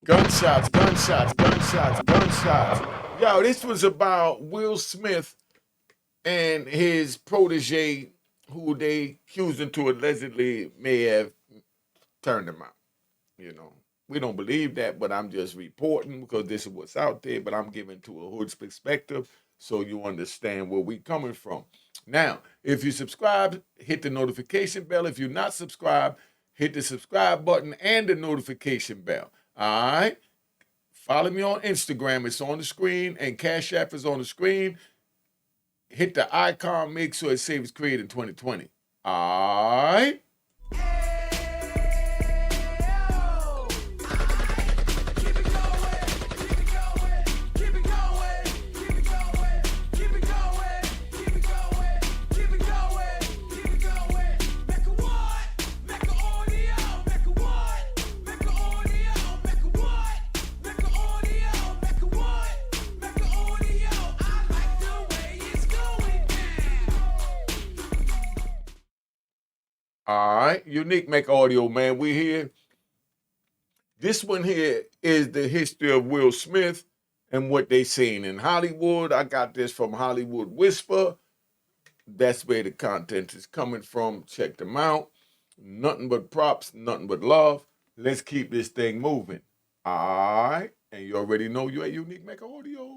Gunshots, gunshots, gunshots, gunshots. Yo, this was about Will Smith and his protege, who they accused him to allegedly may have turned him out. You know, we don't believe that, but I'm just reporting because this is what's out there. But I'm giving to a hood's perspective so you understand where we coming from. Now, if you subscribe, hit the notification bell. If you're not subscribed, hit the subscribe button and the notification bell. All right. Follow me on Instagram. It's on the screen, and Cash App is on the screen. Hit the icon. Make sure it saves created 2020. All right. All right, Unique Make Audio, man. We here. This one here is the history of Will Smith and what they seen in Hollywood. I got this from Hollywood Whisper. That's where the content is coming from. Check them out. Nothing but props, nothing but love. Let's keep this thing moving. All right, and you already know you're at Unique Make Audio.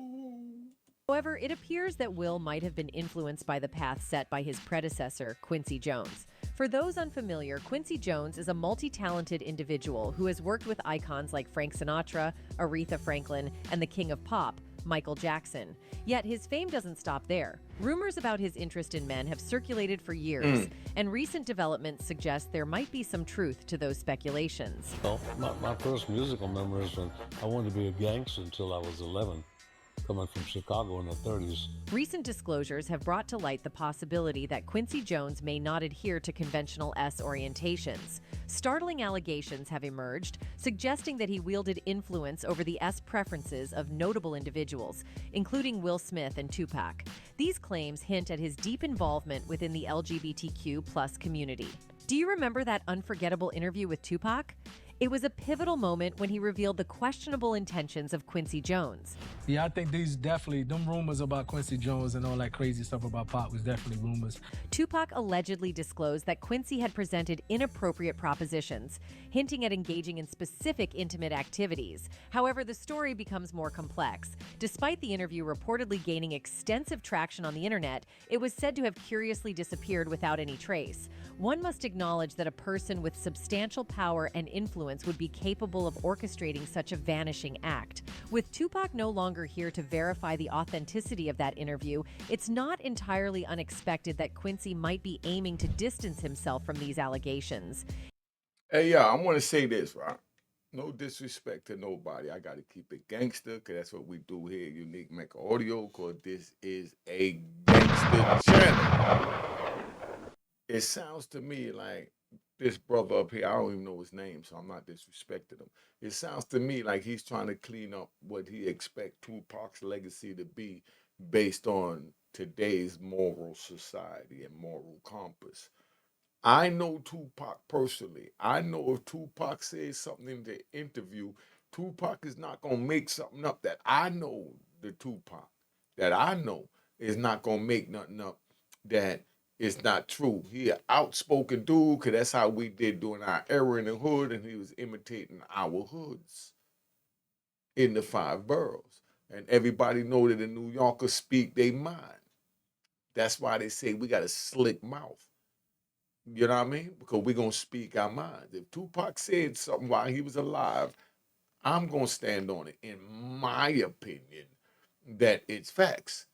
However, it appears that Will might have been influenced by the path set by his predecessor, Quincy Jones. For those unfamiliar, Quincy Jones is a multi-talented individual who has worked with icons like Frank Sinatra, Aretha Franklin, and the King of Pop, Michael Jackson. Yet his fame doesn't stop there. Rumors about his interest in men have circulated for years, and recent developments suggest there might be some truth to those speculations. Well, my first musical memory is when I wanted to be a gangster until I was 11. Coming from Chicago in the 30s. Recent disclosures have brought to light the possibility that Quincy Jones may not adhere to conventional S orientations. Startling allegations have emerged, suggesting that he wielded influence over the S preferences of notable individuals, including Will Smith and Tupac. These claims hint at his deep involvement within the LGBTQ+ community. Do you remember that unforgettable interview with Tupac? It was a pivotal moment when he revealed the questionable intentions of Quincy Jones. Yeah, I think these definitely, them rumors about Quincy Jones and all that crazy stuff about Pop was definitely rumors. Tupac allegedly disclosed that Quincy had presented inappropriate propositions, hinting at engaging in specific intimate activities. However, the story becomes more complex. Despite the interview reportedly gaining extensive traction on the internet, it was said to have curiously disappeared without any trace. One must acknowledge that a person with substantial power and influence would be capable of orchestrating such a vanishing act. With Tupac no longer here to verify the authenticity of that interview, it's not entirely unexpected that Quincy might be aiming to distance himself from these allegations. Hey, yeah, I want to say this, right? No disrespect to nobody. I got to keep it gangster because that's what we do here at Unique Make Audio, because this is a gangster channel. It sounds to me like this brother up here, I don't even know his name, so I'm not disrespecting him. It sounds to me like he's trying to clean up what he expects Tupac's legacy to be based on today's moral society and moral compass. I know Tupac personally. I know if Tupac says something in the interview, Tupac is not going to make something up. That I know the Tupac that I know is not going to make nothing up that it's not true. He an outspoken dude, because that's how we did during our era in the hood, and he was imitating our hoods in the 5 boroughs. And everybody know that the New Yorkers speak their mind. That's why they say we got a slick mouth. You know what I mean? Because we're going to speak our minds. If Tupac said something while he was alive, I'm going to stand on it, in my opinion, that it's facts.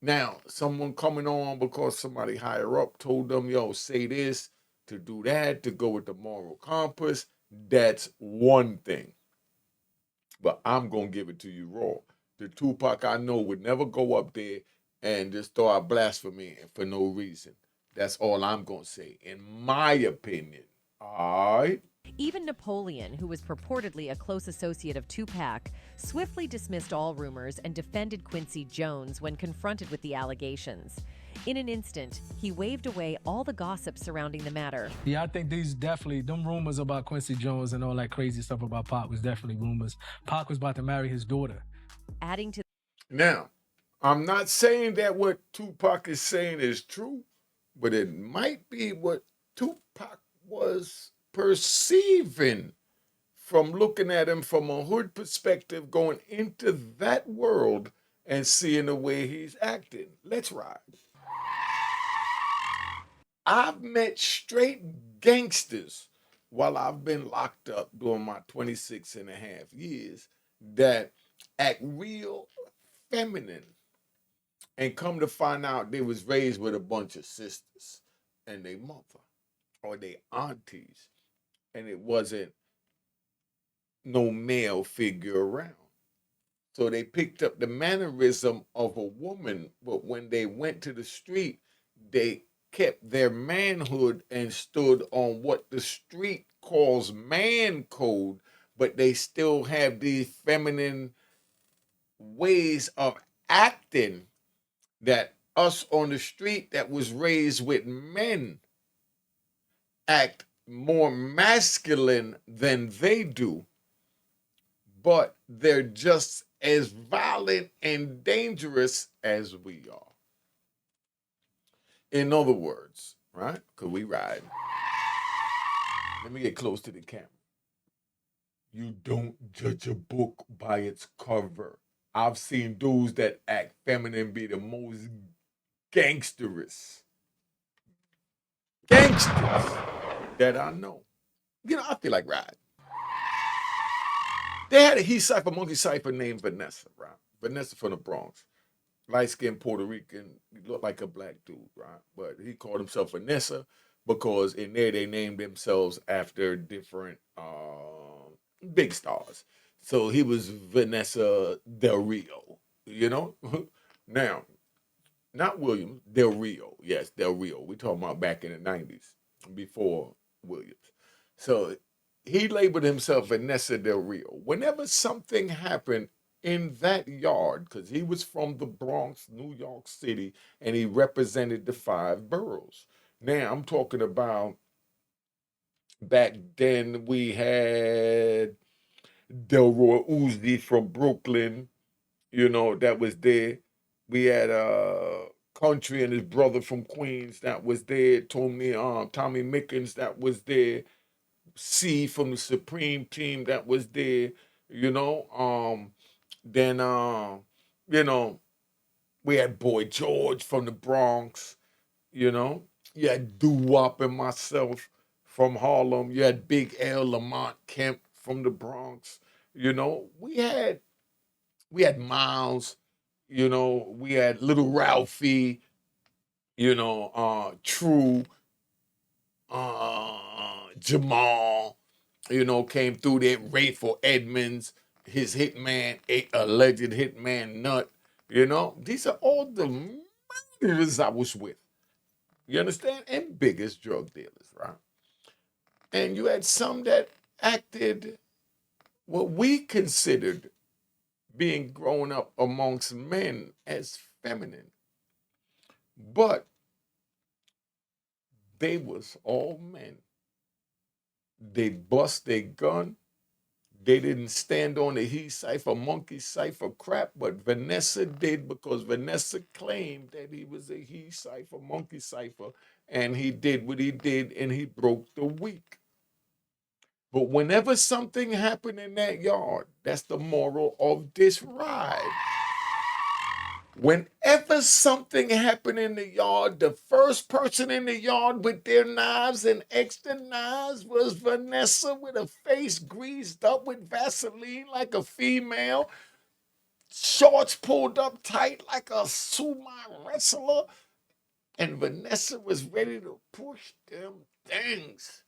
Now, someone coming on because somebody higher up told them, yo, say this, to do that, to go with the moral compass, that's one thing. But I'm going to give it to you raw. The Tupac I know would never go up there and just throw out blasphemy for no reason. That's all I'm going to say, in my opinion. All right? Even Napoleon, who was purportedly a close associate of Tupac, swiftly dismissed all rumors and defended Quincy Jones when confronted with the allegations. In an instant, he waved away all the gossip surrounding the matter. Yeah, I think these definitely, them rumors about Quincy Jones and all that crazy stuff about Pac was definitely rumors. Pac was about to marry his daughter. Adding to Now, I'm not saying that what Tupac is saying is true, but it might be what Tupac was perceiving from looking at him from a hood perspective, going into that world and seeing the way he's acting. Let's ride. I've met straight gangsters while I've been locked up during my 26 and a half years that act real feminine, and come to find out they was raised with a bunch of sisters and they mother or they aunties, and it wasn't no male figure around. So they picked up the mannerism of a woman, but when they went to the street, they kept their manhood and stood on what the street calls man code, but they still have these feminine ways of acting that us on the street that was raised with men act more masculine than they do, but they're just as violent and dangerous as we are. In other words, right? Because we ride. Let me get close to the camera. You don't judge a book by its cover. I've seen dudes that act feminine be the most gangsterous gangsters that I know. You know, I feel like ride. They had a he cipher, monkey cipher named Vanessa, right? Vanessa from the Bronx. Light-skinned Puerto Rican, looked like a black dude, right? But he called himself Vanessa because in there they named themselves after different big stars. So he was Vanessa Del Rio, you know? Now, not Williams, Del Rio. Yes, Del Rio. We talking about back in the 90s, before Williams. So he labeled himself Vanessa Del Rio. Whenever something happened in that yard, because he was from the Bronx, New York City, and he represented the 5 boroughs. Now I'm talking about back then we had Delroy Uzi from Brooklyn, you know, that was there. We had Country and his brother from Queens that was there. Tommy Mickens that was there. C from the Supreme Team that was there. You know, then you know, we had Boy George from the Bronx. You know, you had Doo Wop and myself from Harlem. You had Big L Lamont Kemp from the Bronx. You know, we had Miles. You know, we had Little Ralphie. You know, True, Jamal. You know, came through there. Rayful Edmonds, his hitman, alleged hitman Nut. You know, these are all the murderers I was with. You understand? And biggest drug dealers, right? And you had some that acted what we considered being grown up amongst men as feminine. But they was all men. They bust their gun. They didn't stand on the he cipher, monkey cipher crap, but Vanessa did because Vanessa claimed that he was a he cipher, monkey cipher, and he did what he did and he broke the weak. But whenever something happened in that yard, that's the moral of this ride. Whenever something happened in the yard, the first person in the yard with their knives and extra knives was Vanessa with a face greased up with Vaseline like a female, shorts pulled up tight like a sumo wrestler, and Vanessa was ready to push them things.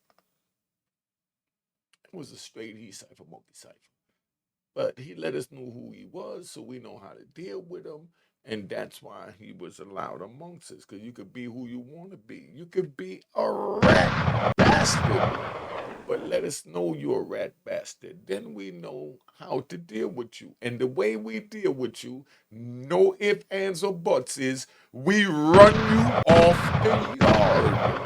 It was a straight he cipher, monkey cipher. But he let us know who he was, so we know how to deal with him. And that's why he was allowed amongst us, because you could be who you want to be. You could be a rat bastard but let us know you're a rat bastard. Then we know how to deal with you. And the way we deal with you, no ifs, ands, or buts, is we run you off the yard.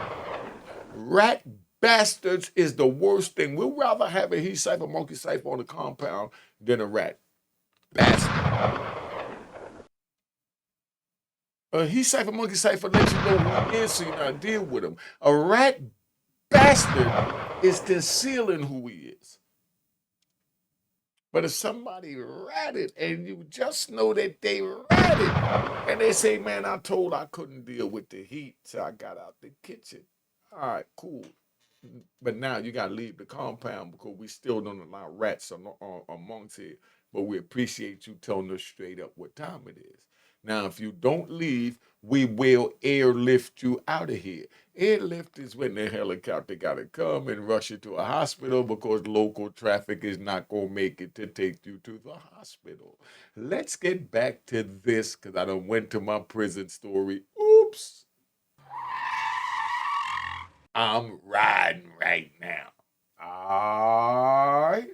Rat bastards is the worst thing. We'd rather have a he cipher, monkey cipher on the compound than a rat bastard. A he cipher, monkey cipher lets you know who he is so you know how to deal with him. A rat bastard is concealing who he is. But if somebody ratted and you just know that they ratted and they say, man, I told I couldn't deal with the heat, so I got out the kitchen. All right, cool. But now you got to leave the compound because we still don't allow rats amongst here. But we appreciate you telling us straight up what time it is. Now, if you don't leave, we will airlift you out of here. Airlift is when the helicopter got to come and rush you to a hospital because local traffic is not going to make it to take you to the hospital. Let's get back to this because I done went to my prison story. Oops. I'm riding right now. All right.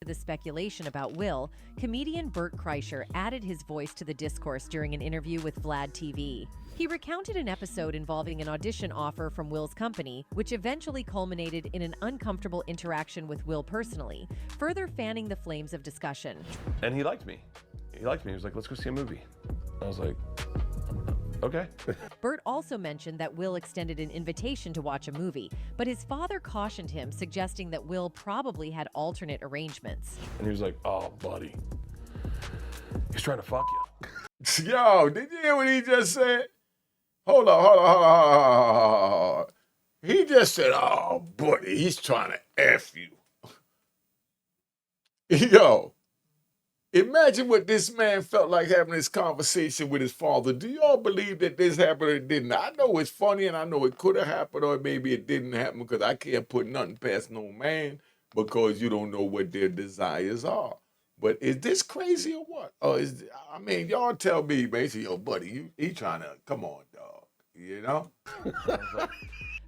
The speculation about Will, comedian Bert Kreischer added his voice to the discourse during an interview with Vlad TV. He recounted an episode involving an audition offer from Will's company, which eventually culminated in an uncomfortable interaction with Will personally, further fanning the flames of discussion. And he liked me. He was like, let's go see a movie. I was like, okay. Bert also mentioned that Will extended an invitation to watch a movie, but his father cautioned him, suggesting that Will probably had alternate arrangements. And he was like, oh, buddy, he's trying to fuck you. Yo, did you hear what he just said? Hold on. He just said, oh, buddy, he's trying to F you. Yo. Imagine what this man felt like having this conversation with his father. Do y'all believe that this happened or it didn't? I know it's funny and I know it could have happened or maybe it didn't happen because I can't put nothing past no man because you don't know what their desires are. But is this crazy or what? Or y'all tell me, basically, yo, buddy, he trying to, come on, dog, you know?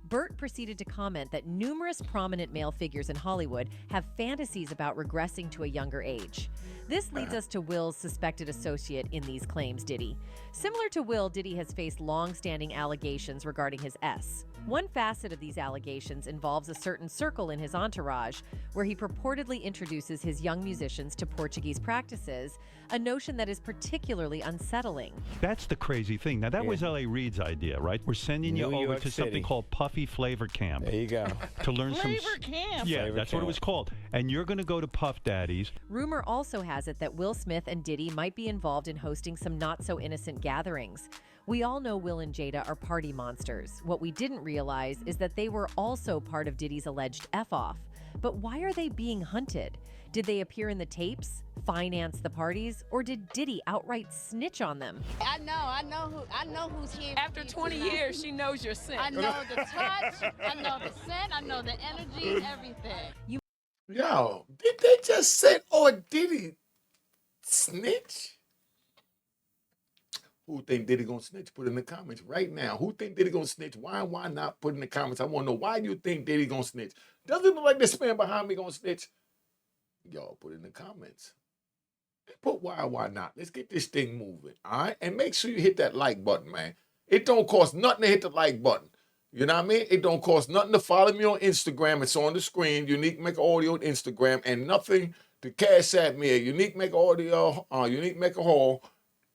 Bert proceeded to comment that numerous prominent male figures in Hollywood have fantasies about regressing to a younger age. This leads us to Will's suspected associate in these claims, Diddy. Similar to Will, Diddy has faced long-standing allegations regarding his S. One facet of these allegations involves a certain circle in his entourage where he purportedly introduces his young musicians to Portuguese practices, a notion that is particularly unsettling. That's the crazy thing. Now, that was L.A. Reid's idea, right? We're sending you over to something called Puffy Flavor Camp. There you go. To learn Flavor Camp. Yeah, that's what it was called. And you're going to go to Puff Daddy's. Rumor also has it that Will Smith and Diddy might be involved in hosting some not-so-innocent gatherings. We all know Will and Jada are party monsters. What we didn't realize is that they were also part of Diddy's alleged F-off. But why are they being hunted? Did they appear in the tapes, finance the parties, or did Diddy outright snitch on them? I know who's here. After 20 years, she knows your scent. I know the touch, I know the scent, I know the energy, everything. Yo, did they just say, or did he snitch? Who think Diddy gonna snitch? Put in the comments right now. Who think Diddy gonna snitch? Why not? Put in the comments. I want to know, why do you think Diddy gonna snitch? Doesn't look like this man behind me gonna snitch. Y'all put in the comments. Put why not? Let's get this thing moving, all right? And make sure you hit that like button, man. It don't cost nothing to hit the like button. You know what I mean? It don't cost nothing to follow me on Instagram. It's on the screen, Unique Mecca Audio on Instagram, and nothing to cash at me at Unique Mecca Audio, Unique Mecca Hall.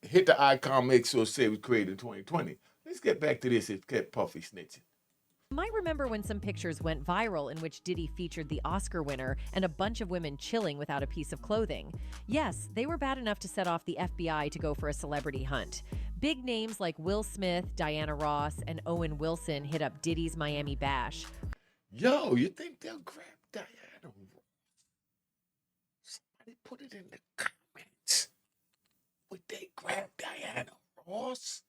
Hit the icon, make sure it say it was created in 2020. Let's get back to this. It kept Puffy snitching. You might remember when some pictures went viral in which Diddy featured the Oscar winner and a bunch of women chilling without a piece of clothing. Yes, they were bad enough to set off the FBI to go for a celebrity hunt. Big names like Will Smith, Diana Ross, and Owen Wilson hit up Diddy's Miami Bash. Yo, you think they'll grab Diana Ross? Somebody put it in the comments. Would they grab Diana Ross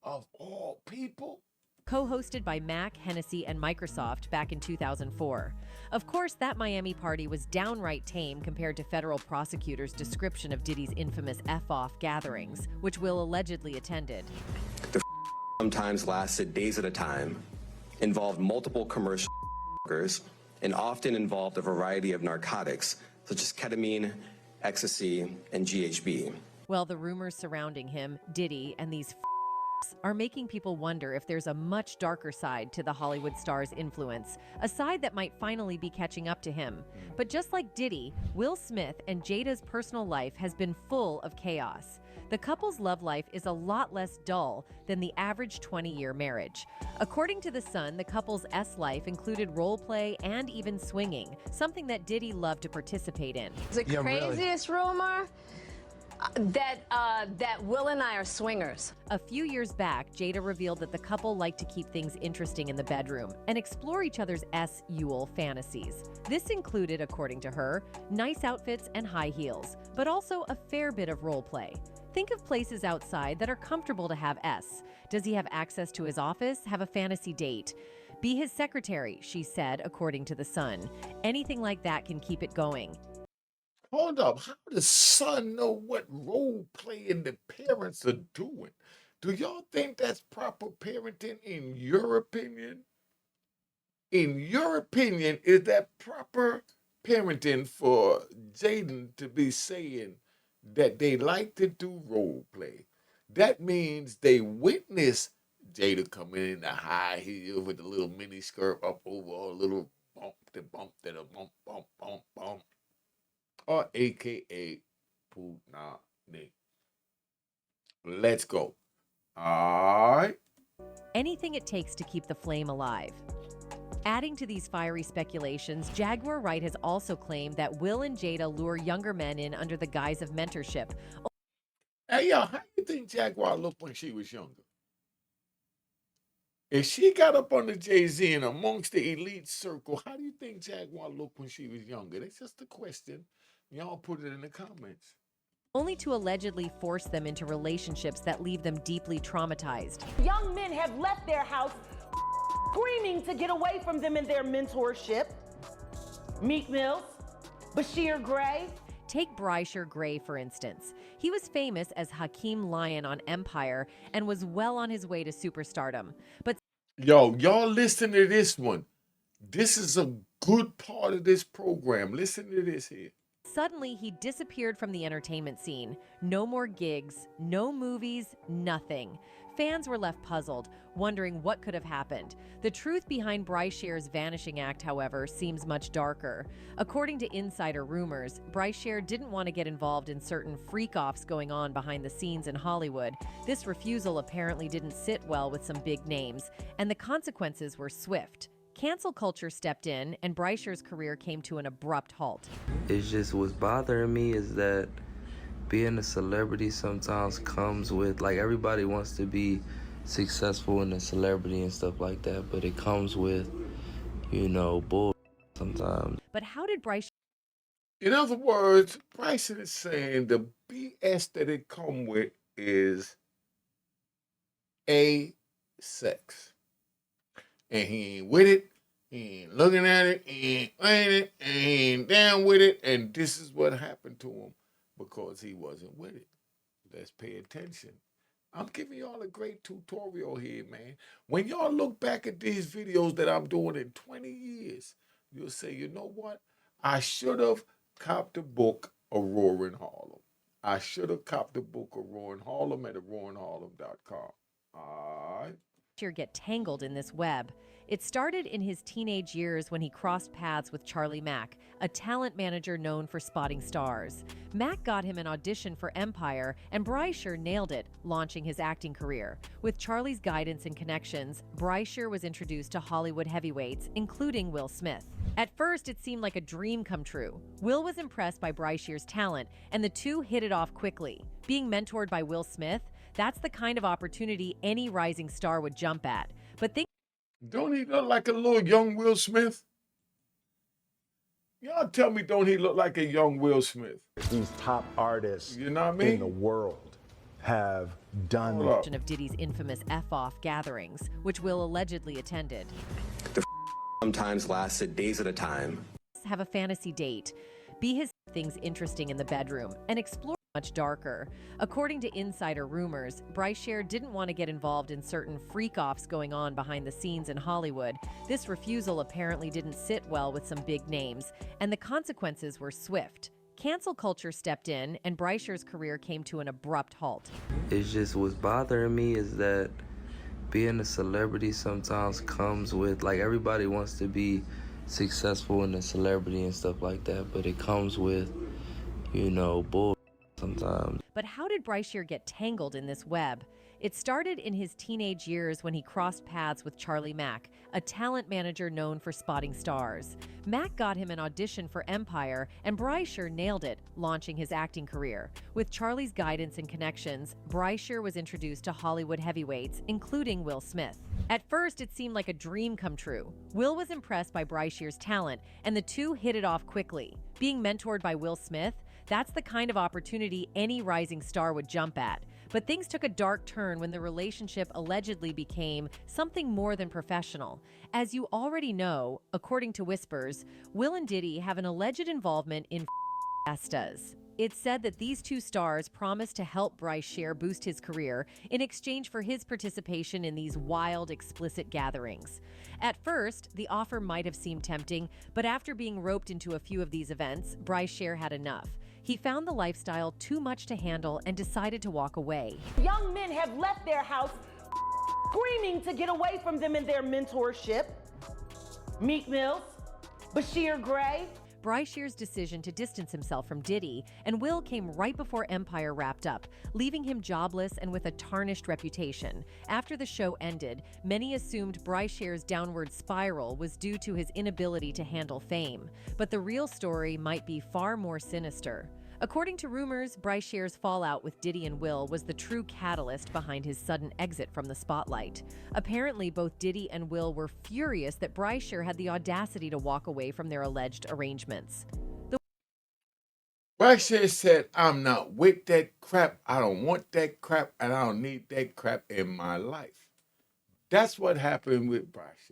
of all people? Co-hosted by Mac, Hennessy, and Microsoft back in 2004. Of course, that Miami party was downright tame compared to federal prosecutors' description of Diddy's infamous F-off gatherings, which Will allegedly attended. The sometimes lasted days at a time, involved multiple commercial workers, and often involved a variety of narcotics, such as ketamine, ecstasy, and GHB. Well, the rumors surrounding him, Diddy, and these are making people wonder if there's a much darker side to the Hollywood star's influence, a side that might finally be catching up to him. But just like Diddy, Will Smith and Jada's personal life has been full of chaos. The couple's love life is a lot less dull than the average 20-year marriage. According to The Sun, the couple's life included role play and even swinging, something that Diddy loved to participate in. The craziest rumor that Will and I are swingers. A few years back, Jada revealed that the couple liked to keep things interesting in the bedroom and explore each other's Yule fantasies. This included, according to her, nice outfits and high heels, but also a fair bit of role play. Think of places outside that are comfortable to have S. Does he have access to his office? Have a fantasy date? Be his secretary, she said, according to The Sun. Anything like that can keep it going. Hold up, how does son know what role playing the parents are doing? Do y'all think that's proper parenting in your opinion? In your opinion, is that proper parenting for Jaden to be saying that they like to do role play? That means they witness Jada coming in the high heel with the little mini skirt up over a little bump, that bump, bump, bump, bump. Or AKA Punani. Let's go. All right. Anything it takes to keep the flame alive. Adding to these fiery speculations, Jaguar Wright has also claimed that Will and Jada lure younger men in under the guise of mentorship. Hey, y'all, how do you think Jaguar looked when she was younger? If she got up under Jay-Z and amongst the elite circle, how do you think Jaguar looked when she was younger? That's just a question. Y'all put it in the comments. Only to allegedly force them into relationships that leave them deeply traumatized. Young men have left their house screaming to get away from them in their mentorship. Meek Mills, Bashir Gray. Take Brysher Gray, for instance. He was famous as Hakeem Lyon on Empire and was well on his way to superstardom. But yo, y'all listen to this one. This is a good part of this program. Listen to this here. Suddenly, he disappeared from the entertainment scene. No more gigs, no movies, nothing. Fans were left puzzled, wondering what could have happened. The truth behind Brysher's vanishing act, however, seems much darker. According to insider rumors, Brysher didn't want to get involved in certain freak-offs going on behind the scenes in Hollywood. This refusal apparently didn't sit well with some big names, and the consequences were swift. Cancel culture stepped in, and Brysher's career came to an abrupt halt. It just what's bothering me is that being a celebrity sometimes comes with, like, everybody wants to be successful in a celebrity and stuff like that, but it comes with, you know, bull sometimes. But how did Brysher... In other words, Bryson is saying the BS that it come with is sex. And he ain't with it, he ain't looking at it, he ain't playing it, he ain't down with it, and this is what happened to him because he wasn't with it. Let's pay attention. I'm giving y'all a great tutorial here, man. When y'all look back at these videos that I'm doing in 20 years, you'll say, you know what? I should have copped the book of Roaring Harlem. I should have copped the book of Roaring Harlem at roaringharlem.com. All right. Get tangled in this web. It started in his teenage years when he crossed paths with Charlie Mack, a talent manager known for spotting stars. Mack got him an audition for Empire, and Brysher nailed it, launching his acting career. With Charlie's guidance and connections, Brysher was introduced to Hollywood heavyweights, including Will Smith. At first, it seemed like a dream come true. Will was impressed by Brysher's talent, and the two hit it off quickly. Being mentored by Will Smith, that's the kind of opportunity any rising star would jump at. But think... Don't he look like a little young Will Smith? Y'all tell me, don't he look like a young Will Smith? These top artists, you know what I mean, in the world have done that. Of Diddy's infamous F-off gatherings, which Will allegedly attended. The sometimes lasted days at a time. Have a fantasy date. Be his things interesting in the bedroom and explore much darker. According to insider rumors, Bryce didn't want to get involved in certain freak-offs going on behind the scenes in Hollywood. This refusal apparently didn't sit well with some big names, and the consequences were swift. Cancel culture stepped in, and Bryce's career came to an abrupt halt. It's just what's bothering me is that being a celebrity sometimes comes with, like, everybody wants to be successful in a celebrity and stuff like that, but it comes with, you know, bull sometimes. But how did Bryce get tangled in this web? It started in his teenage years when he crossed paths with Charlie Mack, a talent manager known for spotting stars. Mack got him an audition for Empire, and Bryce nailed it, launching his acting career. With Charlie's guidance and connections, Bryce was introduced to Hollywood heavyweights, including Will Smith. At first, it seemed like a dream come true. Will was impressed by Bryce's talent, and the two hit it off quickly. Being mentored by Will Smith, that's the kind of opportunity any rising star would jump at. But things took a dark turn when the relationship allegedly became something more than professional. As you already know, according to whispers, Will and Diddy have an alleged involvement in fiestas. It's said that these two stars promised to help Bryce boost his career in exchange for his participation in these wild, explicit gatherings. At first, the offer might have seemed tempting, but after being roped into a few of these events, Bryce had enough. He found the lifestyle too much to handle and decided to walk away. Young men have left their house screaming to get away from them in their mentorship. Meek Mills, Bashir Gray. Bryce's decision to distance himself from Diddy and Will came right before Empire wrapped up, leaving him jobless and with a tarnished reputation. After the show ended, many assumed Bryce's downward spiral was due to his inability to handle fame. But the real story might be far more sinister. According to rumors, Bryce's fallout with Diddy and Will was the true catalyst behind his sudden exit from the spotlight. Apparently, both Diddy and Will were furious that Bryce had the audacity to walk away from their alleged arrangements. Bryce said, I'm not with that crap, I don't want that crap, and I don't need that crap in my life. That's what happened with Bryce.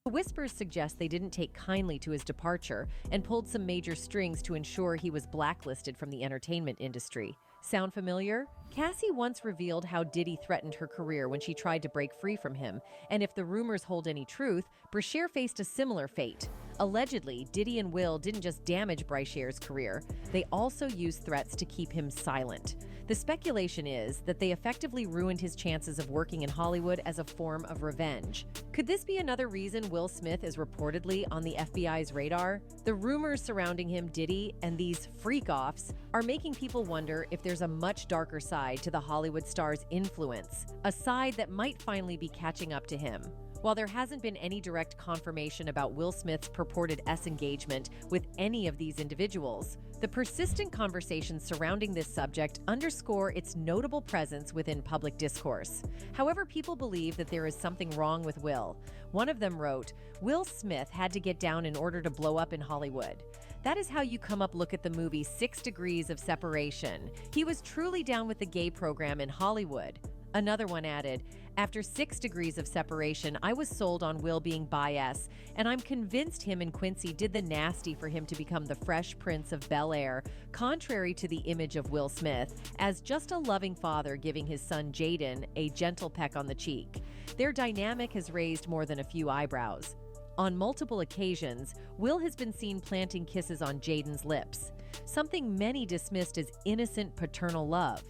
The whispers suggest they didn't take kindly to his departure and pulled some major strings to ensure he was blacklisted from the entertainment industry. Sound familiar? Cassie once revealed how Diddy threatened her career when she tried to break free from him, and if the rumors hold any truth, Bryce faced a similar fate. Allegedly, Diddy and Will didn't just damage Bryce's career, they also used threats to keep him silent. The speculation is that they effectively ruined his chances of working in Hollywood as a form of revenge. Could this be another reason Will Smith is reportedly on the FBI's radar? The rumors surrounding him, Diddy, and these freak-offs are making people wonder if there's a much darker side to the Hollywood star's influence, a side that might finally be catching up to him. While there hasn't been any direct confirmation about Will Smith's purported engagement with any of these individuals, the persistent conversations surrounding this subject underscore its notable presence within public discourse. However, people believe that there is something wrong with Will. One of them wrote, "Will Smith had to get down in order to blow up in Hollywood." That is how you come up look at the movie 6 Degrees of Separation. He was truly down with the gay program in Hollywood. Another one added, "After 6 Degrees of Separation, I was sold on Will being bi-S, and I'm convinced him and Quincy did the nasty for him to become the Fresh Prince of Bel-Air, contrary to the image of Will Smith, as just a loving father giving his son Jaden a gentle peck on the cheek." Their dynamic has raised more than a few eyebrows. On multiple occasions, Will has been seen planting kisses on Jaden's lips, something many dismissed as innocent paternal love.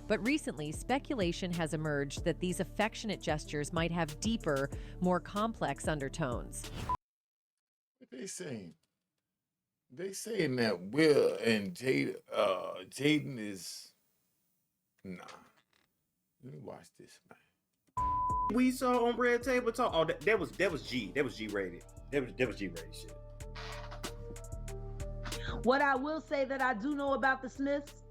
But recently, speculation has emerged that these affectionate gestures might have deeper, more complex undertones. What they saying? They saying that Will and Jaden is... Nah. Let me watch this, man. We saw on Red Table Talk. Oh, that was G. That was G rated. That was G rated shit. What I will say that I do know about the Smiths.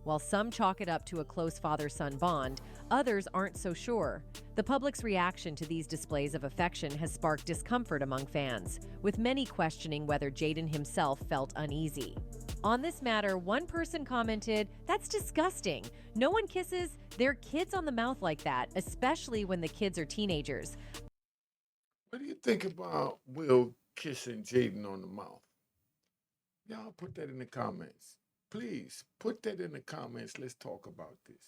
While some chalk it up to a close father-son bond, others aren't so sure. The public's reaction to these displays of affection has sparked discomfort among fans, with many questioning whether Jaden himself felt uneasy. On this matter, one person commented, "That's disgusting. No one kisses their kids on the mouth like that, especially when the kids are teenagers." What do you think about Will kissing Jaden on the mouth? Y'all put that in the comments. please put that in the comments. Let's talk about this.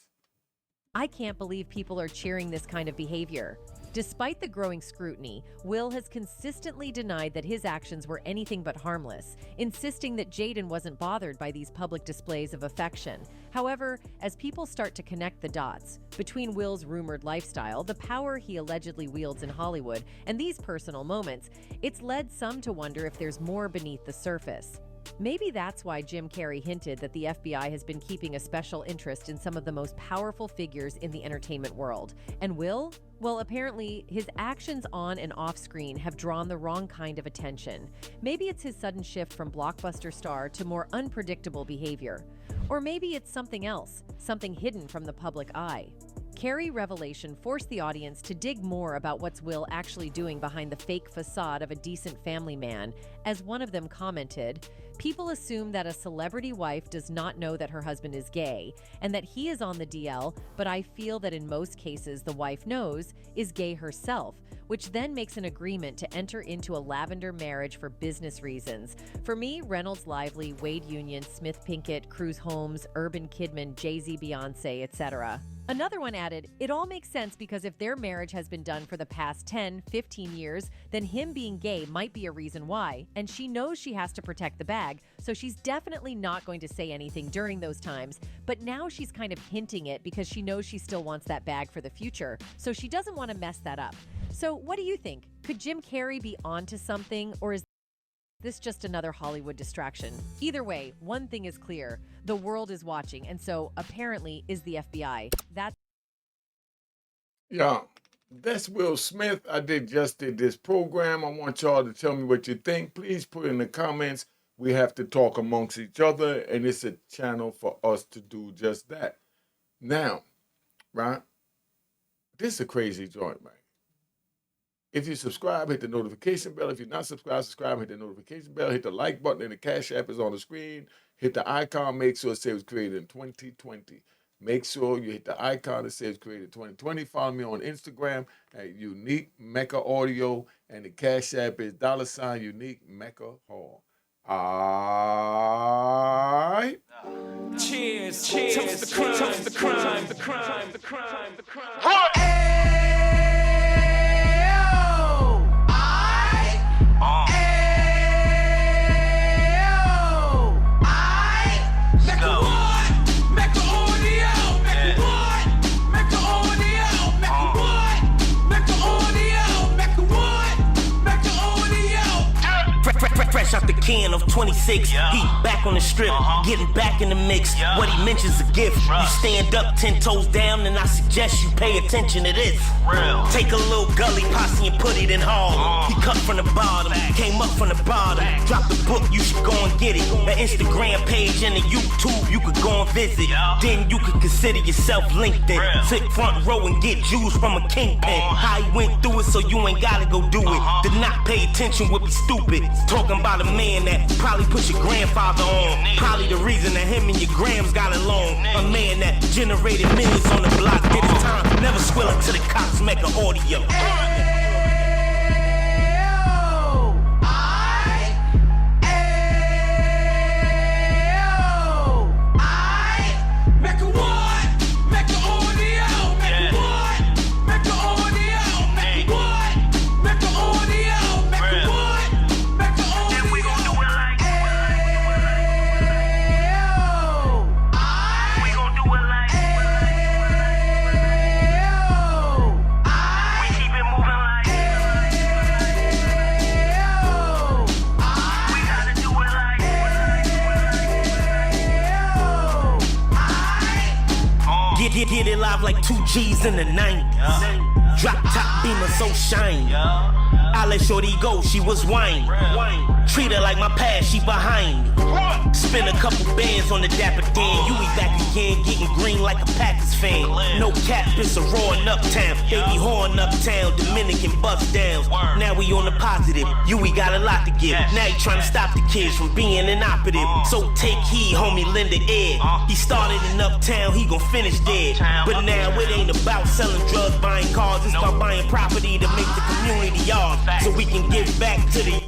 I can't believe people are cheering this kind of behavior. Despite the growing scrutiny, Will has consistently denied that his actions were anything but harmless, insisting that Jaden wasn't bothered by these public displays of affection. However, as people start to connect the dots between Will's rumored lifestyle, the power he allegedly wields in Hollywood, and these personal moments, it's led some to wonder if there's more beneath the surface. Maybe that's why Jim Carrey hinted that the FBI has been keeping a special interest in some of the most powerful figures in the entertainment world. And Will? Well, apparently, his actions on and off screen have drawn the wrong kind of attention. Maybe it's his sudden shift from blockbuster star to more unpredictable behavior. Or maybe it's something else, something hidden from the public eye. Carrey revelation forced the audience to dig more about what's Will actually doing behind the fake facade of a decent family man. As one of them commented, people assume that a celebrity wife does not know that her husband is gay and that he is on the DL, but I feel that in most cases the wife knows, is gay herself, which then makes an agreement to enter into a lavender marriage for business reasons. For me, Reynolds Lively, Wade Union, Smith Pinkett, Cruz Holmes, Urban Kidman, Jay-Z, Beyonce, etc. Another one added, it all makes sense because if their marriage has been done for the past 10, 15 years, then him being gay might be a reason why, and she knows she has to protect the bag, so she's definitely not going to say anything during those times, but now she's kind of hinting it because she knows she still wants that bag for the future, so she doesn't want to mess that up. So what do you think? Could Jim Carrey be onto something, or is this just another Hollywood distraction? Either way, one thing is clear. The world is watching, and so apparently is the FBI. That's Will Smith. I just did this program. I want y'all to tell me what you think. Please put in the comments. We have to talk amongst each other, and it's a channel for us to do just that. Now, right? This is a crazy joint, man. If you subscribe, hit the notification bell. If you're not subscribed, subscribe, hit the notification bell. Hit the like button, and the Cash App is on the screen. Hit the icon. Make sure it says it was created in 2020. Make sure you hit the icon that says created 2020. Follow me on Instagram at Unique Mecca Audio, and the Cash App is $ Unique Mecca Hall. All right. Cheers, cheers, toast the crime, toast the crime, the crime, the crime, the crime. Fresh out the can of 26, he back on the strip, getting back in the mix. What he mentions a gift. You stand up 10 toes down, and I suggest you pay attention to this. Take a little gully posse and put it in Harlem. He cut from the bottom, came up from the bottom. Drop the book, you should go and get it. An Instagram page and a YouTube, you could go and visit. Then you could consider yourself LinkedIn. Sit front row and get Jews from a kingpin. How he went through it, so you ain't gotta go do it. To not pay attention would be stupid. Talking about a man that probably put your grandfather on. Probably the reason that him and your grams got along. A man that generated millions on the block, did his time, never squilling to the cops, Mecca Audio. Get it live like 2 G's in the 90s. Drop top beamer so shiny. I let shorty go, she was whining. Treat her like my past, she behind me. Spend a couple bands on the Dapper Dan. You be back again, getting green like a Packers fan. No cap, it's a roaring uptown. They be whoring uptown, Dominican bust downs. Now we on the positive, we got a lot to give. Now you trying to stop the kids from being inoperative. So take heed, homie, lend an ear. He started in uptown, he gon' finish dead. But now it ain't about selling drugs, buying cars. It's about buying property to make the community ours, so we can give back to the